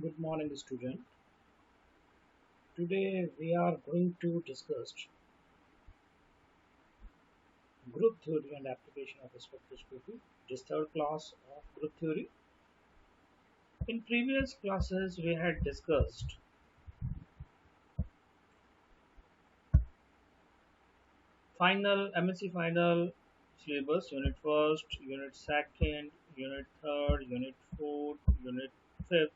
Good morning, student. Today we are going to discuss group theory and application of spectroscopy. This third class of group theory. In previous classes, we had discussed final MSc final syllabus, unit first, unit second, unit third, unit fourth, unit fifth,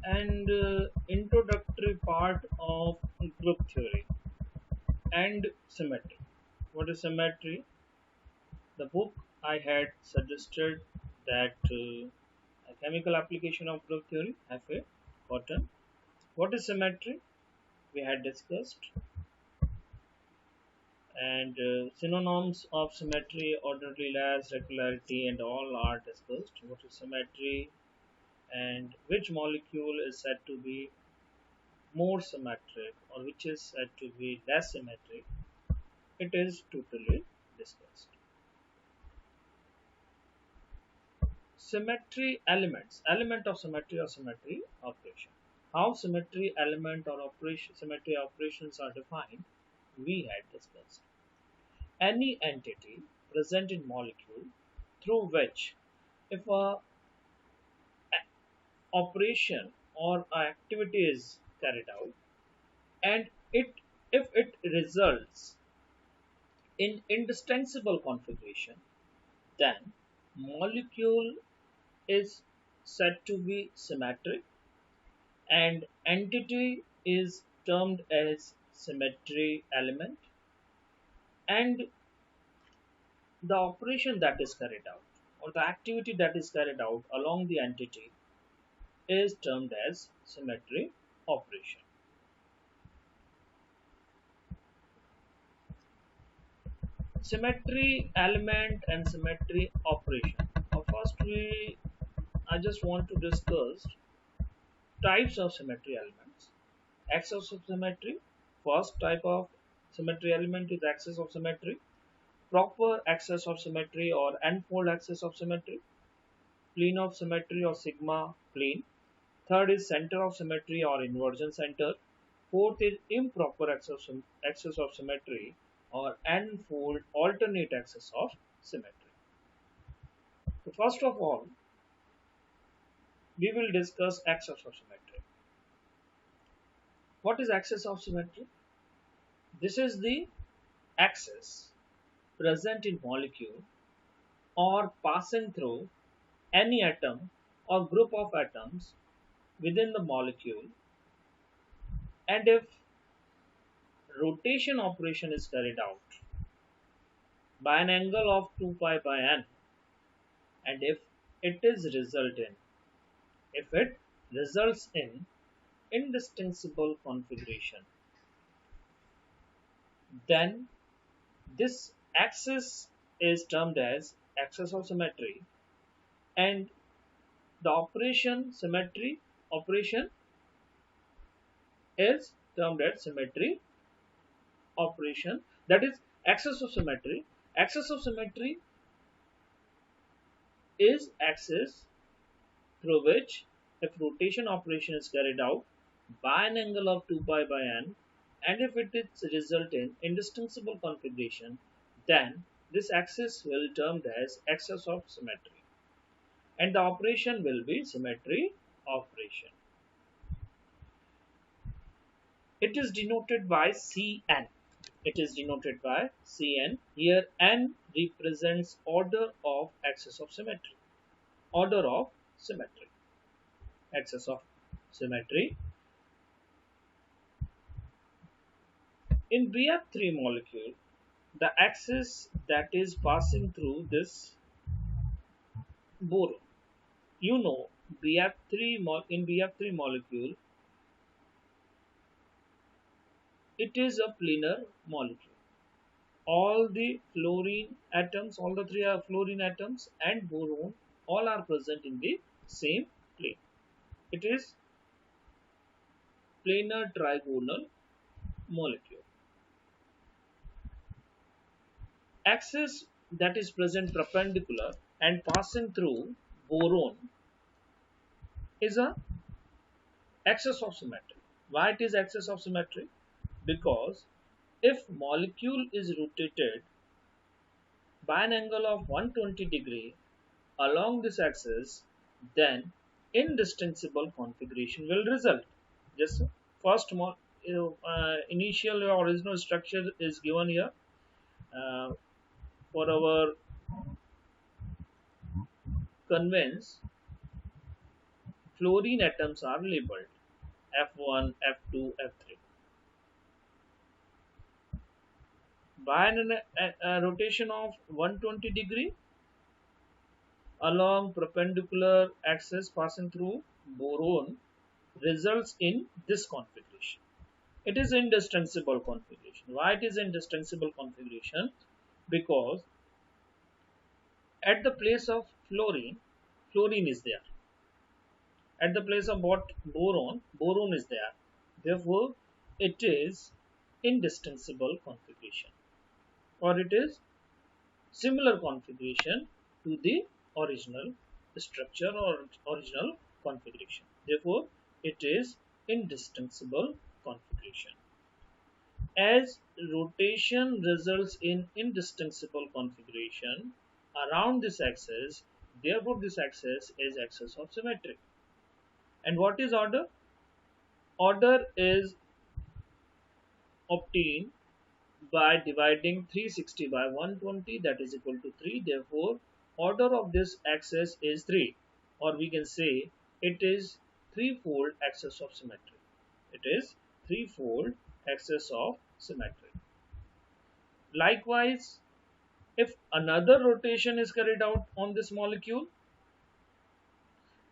and introductory part of group theory and symmetry. What is symmetry? The book I had suggested that a chemical application of group theory, FA, cotton. What is symmetry? We had discussed, and synonyms of symmetry, orderliness, regularity, and all are discussed. What is symmetry, and which molecule is said to be more symmetric, or which is said to be less symmetric? It is totally discussed. Symmetry elements, element of symmetry or symmetry operation. How symmetry element or symmetry operations are defined, we had discussed. Any entity present in molecule through which, if a operation or a activity is carried out, and it if it results in indistinguishable configuration, then molecule is said to be symmetric and entity is termed as symmetry element, and the operation that is carried out or the activity that is carried out along the entity is termed as symmetry operation. Symmetry element and symmetry operation. First, I just want to discuss types of symmetry elements. Axis of symmetry. First type of symmetry element is axis of symmetry. Proper axis of symmetry or n-fold axis of symmetry. Plane of symmetry or sigma plane. Third is center of symmetry or inversion center. Fourth is improper axis of symmetry or n-fold alternate axis of symmetry. So first of all, we will discuss axis of symmetry. What is axis of symmetry? This is the axis present in molecule or passing through any atom or group of atoms within the molecule, and if rotation operation is carried out by an angle of 2 pi by n, and if it results in indistinguishable configuration, then this axis is termed as axis of symmetry, and the operation symmetry operation is termed as symmetry operation. That is axis of symmetry. Axis of symmetry is axis through which, if rotation operation is carried out by an angle of 2 pi by n, and if it is result in indistinguishable configuration, then this axis will termed as axis of symmetry, and the operation will be symmetry operation. It is denoted by Cn. It is denoted by Cn. Here n represents order of axis of symmetry. Order of symmetry. Axis of symmetry. In BF3 molecule, the axis that is passing through this boron. You know, in BF3 molecule, it is a planar molecule. All the fluorine atoms, all the three are fluorine atoms and boron, all are present in the same plane. It is planar trigonal molecule. Axis that is present perpendicular and passing through boron is a excess of symmetry. Why it is excess of symmetry? Because if molecule is rotated by an angle of 120 degree along this axis, then indistinguishable configuration will result. Just first initial or original structure is given here. For our conveyance, fluorine atoms are labeled F1, F2, F3. By a rotation of 120 degree along perpendicular axis passing through boron results in this configuration. It is indistinguishable configuration. Why it is indistinguishable configuration? Because at the place of fluorine, fluorine is there. At the place of boron, boron is there. Therefore, it is indistinguishable configuration, or it is similar configuration to the original structure or original configuration. Therefore, it is indistinguishable configuration. As rotation results in indistinguishable configuration around this axis, therefore this axis is axis of symmetry. And what is order? Order is obtained by dividing 360 by 120, that is equal to 3. Therefore, order of this axis is 3, or we can say it is threefold axis of symmetry. It is threefold axis of symmetry. Likewise, if another rotation is carried out on this molecule,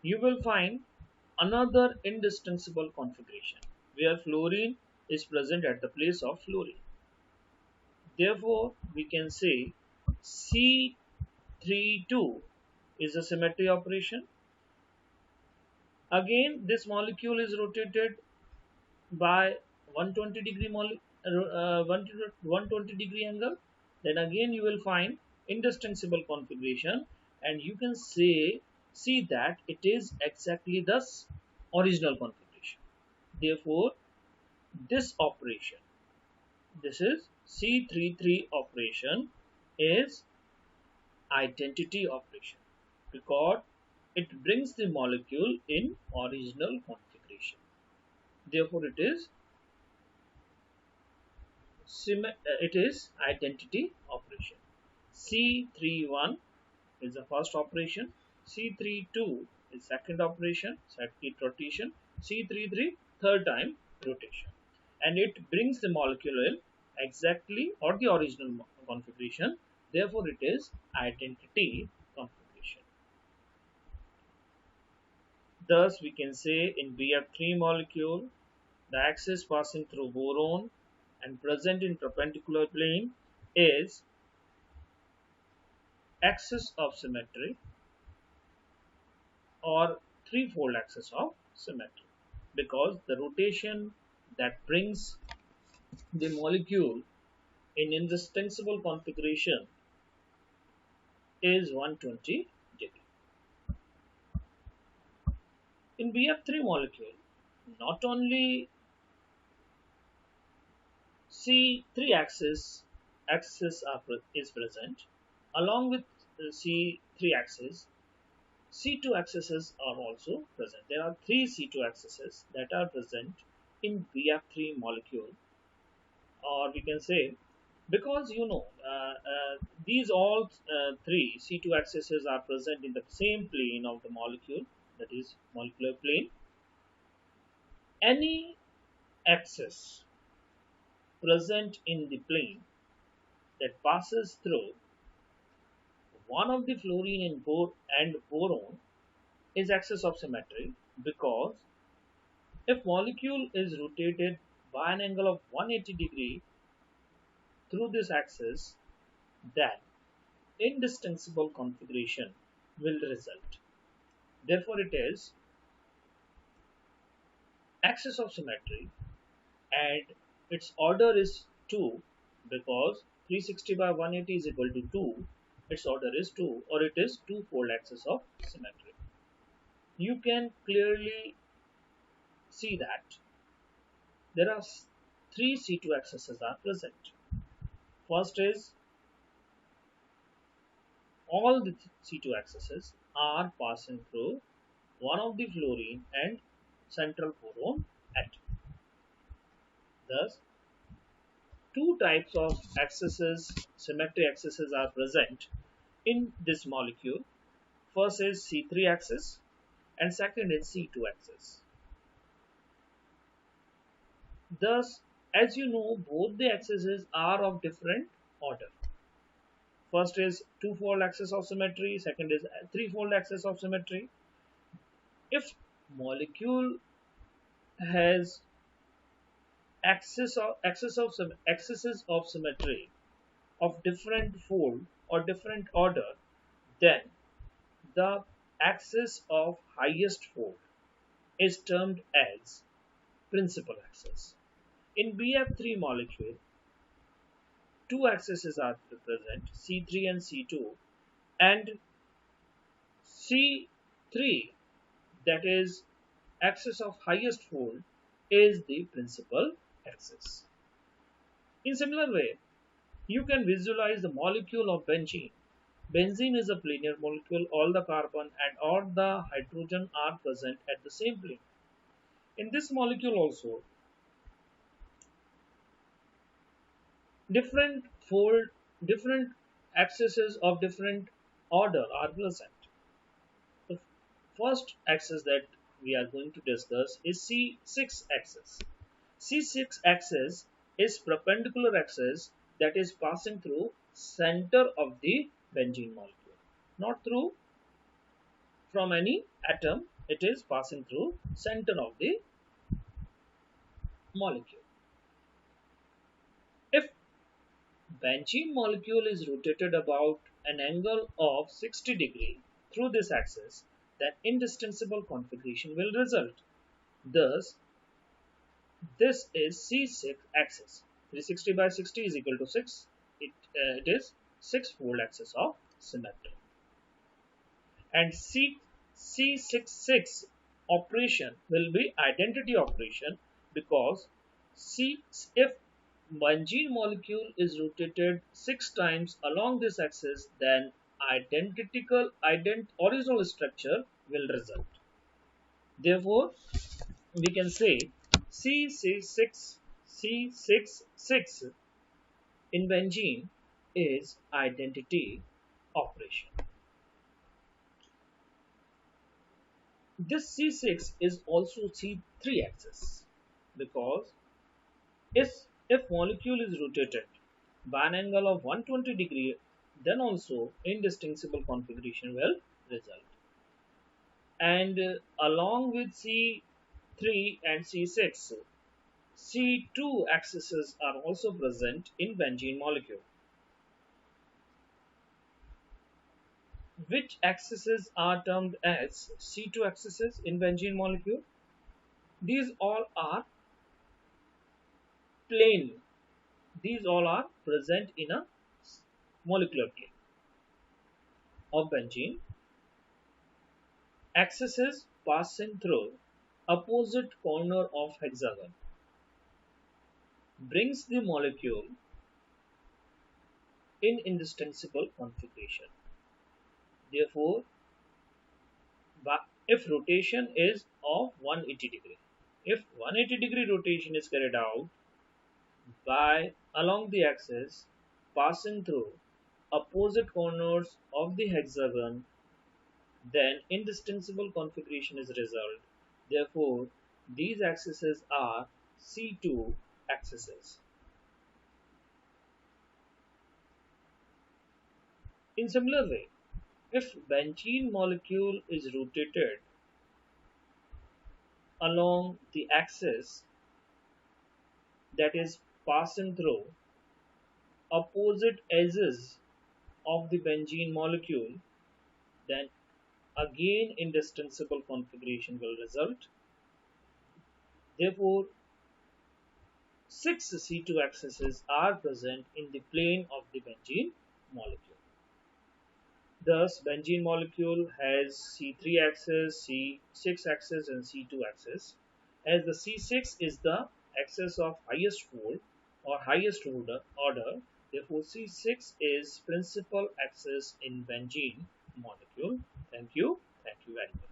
you will find another indistinguishable configuration where fluorine is present at the place of fluorine. Therefore, we can say C32 is a symmetry operation. Again, this molecule is rotated by 120 degree 120 degree angle. Then again you will find indistinguishable configuration, and you can see that it is exactly the original configuration. Therefore, this operation, this is C33 operation, is identity operation because it brings the molecule in original configuration. Therefore, it is identity operation. C31 is the first operation. C32 is second operation, second rotation. C33 third time rotation, and it brings the molecule in exactly or the original configuration. Therefore, it is identity configuration. Thus, we can say in BF3 molecule, the axis passing through boron and present in perpendicular plane is axis of symmetry or threefold axis of symmetry, because the rotation that brings the molecule in indistinguishable configuration is 120 degree. In BF3 molecule, not only C3 axis is present, along with C3 axis, C2 axes are also present. There are three C2 axes that are present in BF3 molecule, or we can say, because these all three C2 axes are present in the same plane of the molecule, that is molecular plane. Any axis present in the plane that passes through one of the fluorine and boron is axis of symmetry, because if molecule is rotated by an angle of 180 degree through this axis, then indistinguishable configuration will result. Therefore, it is axis of symmetry, and its order is 2, because 360 by 180 is equal to 2. Its order is 2, or it is twofold axis of symmetry. you can clearly see that there are three C2 accesses are present. First is all the C2 accesses are passing through one of the fluorine and central boron atom. Thus, two types of accesses, symmetry accesses are present in this molecule. First is C3 axis and second is C2 axis. Thus, as you know, both the accesses are of different order. First is two-fold axis of symmetry, second is three-fold axis of symmetry. If molecule has axes of symmetry of different fold or different order, then the axis of highest fold is termed as principal axis. In BF3 molecule, two axes are present, C3 and C2, and C3, that is axis of highest fold, is the principal axis. In similar way, you can visualize the molecule of benzene. Benzene is a planar molecule. All the carbon and all the hydrogen are present at the same plane. In this molecule also, different axes of different order are present. The first axis that we are going to discuss is C6 axis. C6 axis is perpendicular axis that is passing through center of the benzene molecule, not through from any atom, it is passing through center of the molecule. If benzene molecule is rotated about an angle of 60 degree through this axis, then indistinguishable configuration will result. Thus, this is C6 axis. 360 by 60 is equal to 6. It is 6-fold axis of symmetry. And C66 operation will be identity operation, because if benzene molecule is rotated 6 times along this axis, then original structure will result. Therefore, we can say C66 in benzene is identity operation. This C6 is also C3 axis, because if molecule is rotated by an angle of 120 degree, then also indistinguishable configuration will result. And along with C3 and C6, C2 axes are also present in benzene molecule. Which axes are termed as C2 axes in benzene molecule? These all are plane. These all are present in a molecular plane of benzene. Axes passing through opposite corner of hexagon brings the molecule in indistinguishable configuration. Therefore, if rotation is of 180 degree, if 180 degree rotation is carried out by along the axis passing through opposite corners of the hexagon, then indistinguishable configuration is result. Therefore, these axes are C2 axes. In similar way, if benzene molecule is rotated along the axis that is passing through opposite edges of the benzene molecule, then again indistinguishable configuration will result. Therefore, 6 C2 axes are present in the plane of the benzene molecule. Thus, benzene molecule has C3 axis, C6 axis, and C2 axis. As the C6 is the axis of highest fold or highest order, therefore C6 is principal axis in benzene molecule. Thank you. Thank you very much.